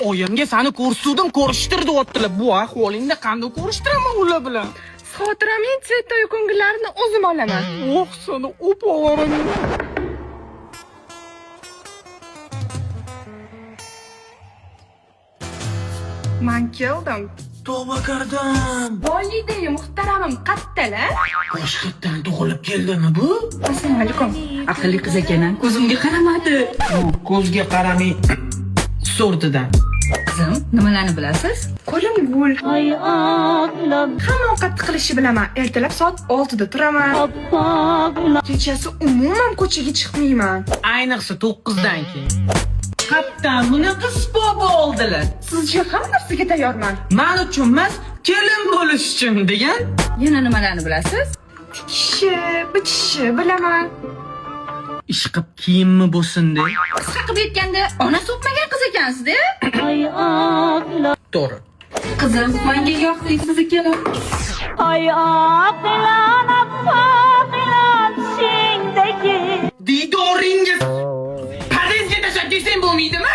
Oyimga seni ko'rsatdim, ko'rishtirdi o'tdilar. Bu ahvolingda qanday ko'rishtiraman ular bilan? Xotiraning chetdagi ko'ngillarini o'zim olaman. Oh, seni o'pavaraman. Men keldim. Tavba qildim. Volidai muhtaramim qattalar. Boshqatdan tug'ilib keldimi bu? Assalomu alaykum. Aqlli qiz ekan, ko'zimga qaramadi. Ko'zga qaramay sortidan. Qizim, nimalarni bilasiz? Qo'lim gul. Hamma ovqatni qilishni bilaman. Ertalab soat 6 da turaman. Kechasi umuman ko'chaga chiqmayman. Ayniqsa 9 dan keyin. Hattan bunaqa spo oldilar. Sizga hamma narsaga tayyorman. Men uchun emas, kelin bo'lish uchun degan. Yana nimalarni bilasiz? Tikishi, bichishi bilaman. Ish qilib kiyimmi bo'lsin de. Qisqa qilib aytganda, onasi o'pmagan qiz ekansiz-da. To'g'ri. Qizim, menga yoqdingiz ekan. Diydoringiz. Parhezga tashlab kelsam bo'lmaydimi?